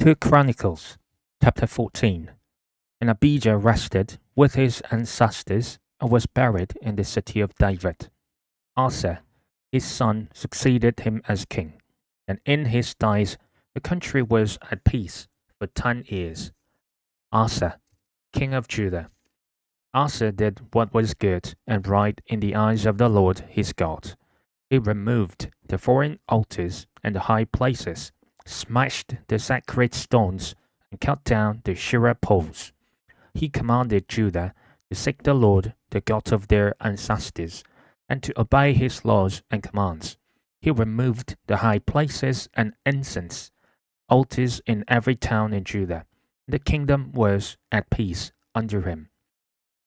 2 Chronicles chapter 14. And Abijah rested with his ancestors and was buried in the city of David. Asa, his son, succeeded him as king, and in his days the country was at peace for 10 years. Asa, king of Judah. Asa did what was good and right in the eyes of the Lord his God. He removed the foreign altars and the high places, smashed the sacred stones, and cut down the Asherah poles. He commanded Judah to seek the Lord, the God of their ancestors, and to obey his laws and commands. He removed the high places and incense altars in every town in Judah. The kingdom was at peace under him.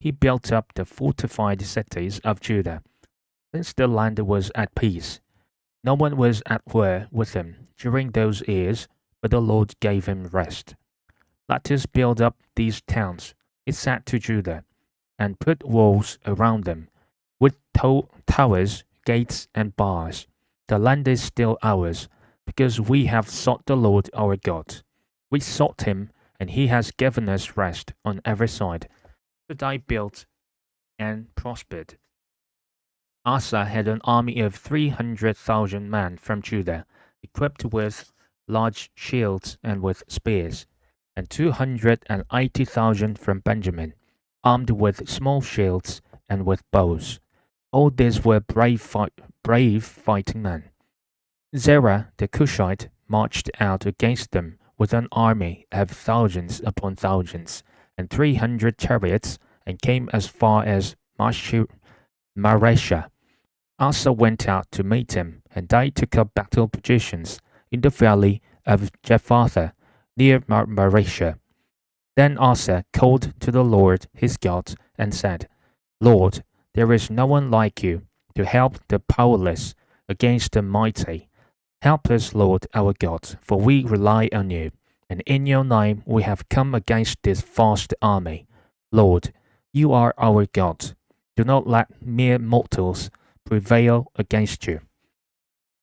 He built up the fortified cities of Judah. Since the land was at peace, no one was at war with him during those years, but the Lord gave him rest. Let us build up these towns, he said to Judah, and put walls around them, with towers, gates, and bars. The land is still ours, because we have sought the Lord our God. We sought him, and he has given us rest on every side. So they built and prospered. Asa had an army of 300,000 men from Judah, equipped with large shields and with spears, and 280,000 from Benjamin, armed with small shields and with bows. All these were brave fighting men. Zerah the Cushite marched out against them with an army of thousands upon thousands, and 300 chariots, and came as far as Maresha. Asa went out to meet him, and they took up battle positions in the valley of Jephthah, near Maresha. Then Asa called to the Lord his God, and said, Lord, there is no one like you to help the powerless against the mighty. Help us, Lord our God, for we rely on you, and in your name we have come against this vast army. Lord, you are our God. Do not let mere mortals prevail against you.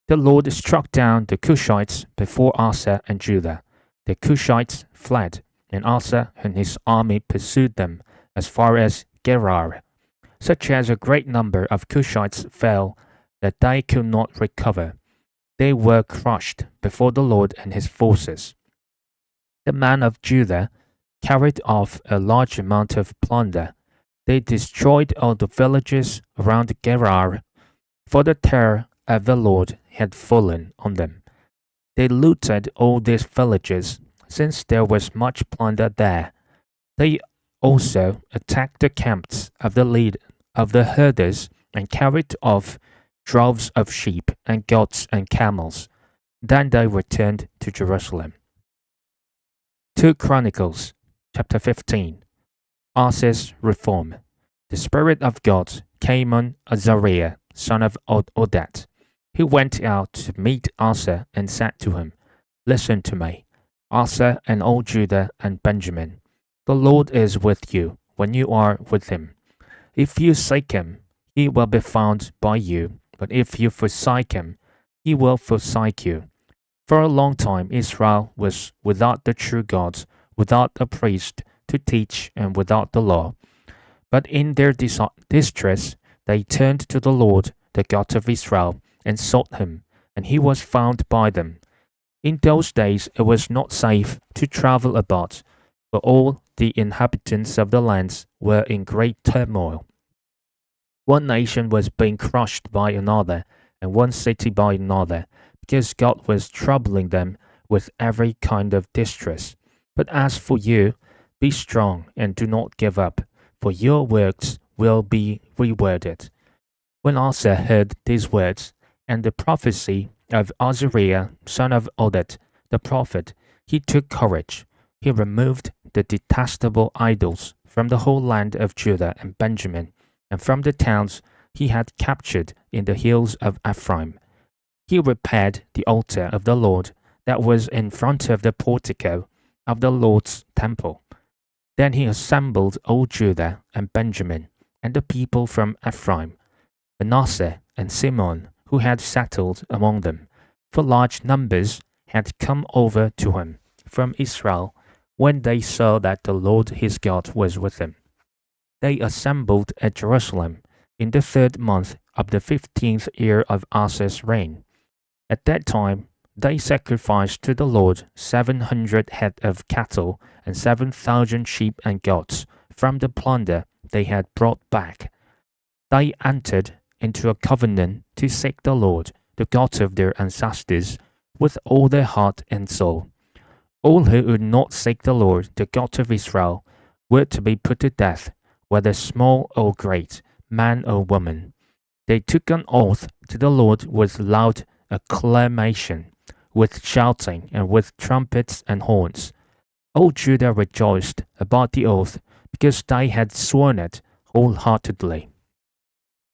The Lord struck down the Cushites before Asa and Judah. The Cushites fled, and Asa and his army pursued them as far as Gerar. Such as a great number of Cushites fell that they could not recover. They were crushed before the Lord and his forces. The men of Judah carried off a large amount of plunder. They destroyed all the villages around Gerar, for the terror of the Lord had fallen on them. They looted all these villages, since there was much plunder there. They also attacked the camps of the herders, and carried off droves of sheep and goats and camels. Then they returned to Jerusalem. 2 Chronicles chapter 15. Asa's reform. The Spirit of God came on Azariah, son of Oded. He went out to meet Asa and said to him, Listen to me, Asa and all Judah and Benjamin. The Lord is with you when you are with him. If you seek him, he will be found by you, but if you forsake him, he will forsake you. For a long time Israel was without the true God, without a priest to teach, and without the law. But in their distress they turned to the Lord, the God of Israel, and sought him, and he was found by them. In those days it was not safe to travel about, for all the inhabitants of the lands were in great turmoil. One nation was being crushed by another, and one city by another, because God was troubling them with every kind of distress. But as for you, be strong and do not give up, for your works will be rewarded. When Asa heard these words, and the prophecy of Azariah, son of Oded, the prophet, he took courage. He removed the detestable idols from the whole land of Judah and Benjamin, and from the towns he had captured in the hills of Ephraim. He repaired the altar of the Lord that was in front of the portico of the Lord's temple. Then he assembled all Judah and Benjamin, and the people from Ephraim, Manasseh, and Simeon, who had settled among them, for large numbers had come over to him from Israel when they saw that the Lord his God was with him. They assembled at Jerusalem in the 3rd month of the 15th year of Asa's reign. At that time, they sacrificed to the Lord 700 head of cattle and 7,000 sheep and goats from the plunder they had brought back. They entered into a covenant to seek the Lord, the God of their ancestors, with all their heart and soul. All who would not seek the Lord, the God of Israel, were to be put to death, whether small or great, man or woman. They took an oath to the Lord with loud acclamation, with shouting, and with trumpets and horns. All Judah rejoiced about the oath, because they had sworn it wholeheartedly.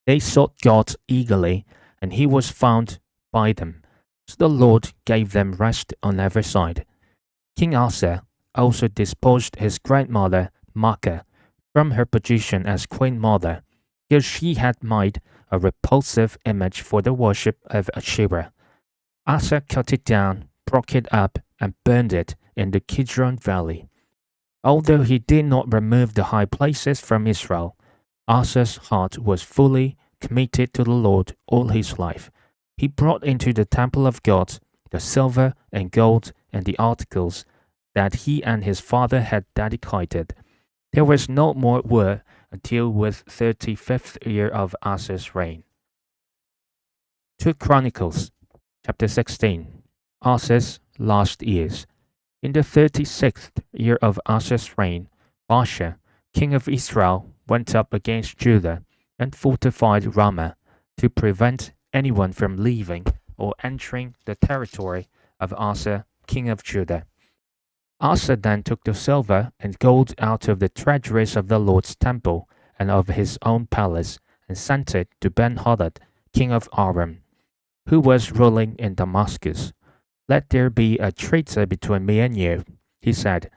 They sought God eagerly, and he was found by them. So the Lord gave them rest on every side. King Asa also disposed his grandmother Maacah from her position as queen mother, because she had made a repulsive image for the worship of Asherah. Asa cut it down, broke it up, and burned it in the Kidron Valley. Although he did not remove the high places from Israel, Asa's heart was fully committed to the Lord all his life. He brought into the temple of God the silver and gold and the articles that he and his father had dedicated. There was no more war until with 35th year of Asa's reign. 2 Chronicles chapter 16. Asa's last years. In the 36th year of Asa's reign, Baasha, king of Israel, went up against Judah and fortified Ramah to prevent anyone from leaving or entering the territory of Asa, king of Judah. Asa then took the silver and gold out of the treasuries of the Lord's temple and of his own palace, and sent it to Ben-Hadad, king of Aram, who was ruling in Damascus. Let there be a treaty between me and you, he said,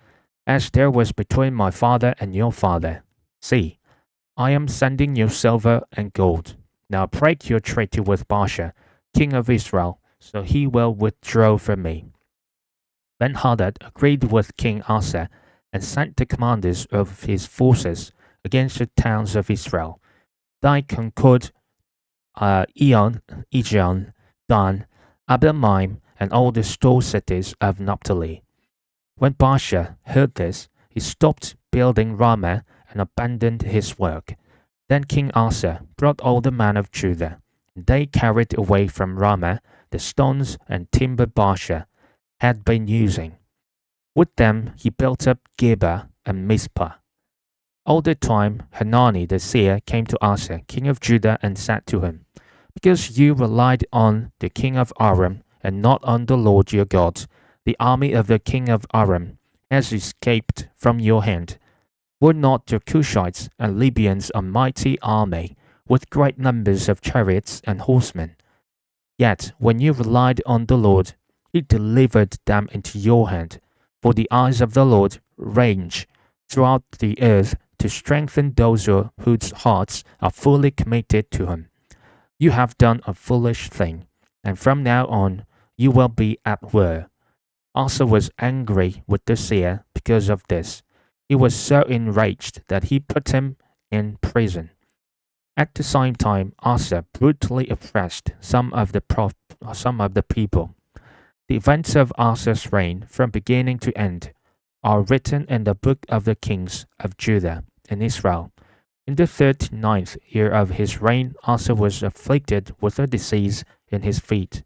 as there was between my father and your father. See, I am sending you silver and gold. Now break your treaty with Baasha, king of Israel, so he will withdraw from me. Ben-Hadad agreed with King Asa and sent the commanders of his forces against the towns of Israel. They conquered Ijon, Dan, Abel-maim, and all the store cities of Naphtali. When Baasha heard this, he stopped building Ramah and abandoned his work. Then King Asa brought all the men of Judah, and they carried away from Ramah the stones and timber Baasha had been using. With them he built up Geba and Mizpah. All the time Hanani the seer came to Asa, king of Judah, and said to him, because you relied on the king of Aram and not on the Lord your God, the army of the king of Aram has escaped from your hand. Were not the Cushites and Libyans a mighty army, with great numbers of chariots and horsemen? Yet when you relied on the Lord, he delivered them into your hand. For the eyes of the Lord range throughout the earth to strengthen those whose hearts are fully committed to him. You have done a foolish thing, and from now on you will be at war. Asa was angry with the seer because of this. He was so enraged that he put him in prison. At the same time, Asa brutally oppressed some of the people. The events of Asa's reign, from beginning to end, are written in the book of the kings of Judah and Israel. In the 39th year of his reign, Asa was afflicted with a disease in his feet.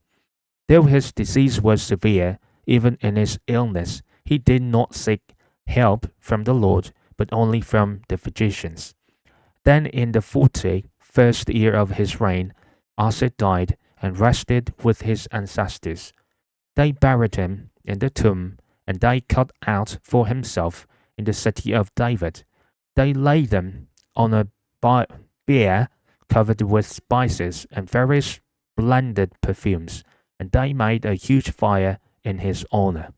Though his disease was severe, even in his illness, he did not seek help from the Lord, but only from the physicians. Then in the 41st year of his reign, Asa died and rested with his ancestors. They buried him in the tomb, and they cut out for himself in the city of David. They laid him on a bier covered with spices and various blended perfumes, and they made a huge fire in his honor.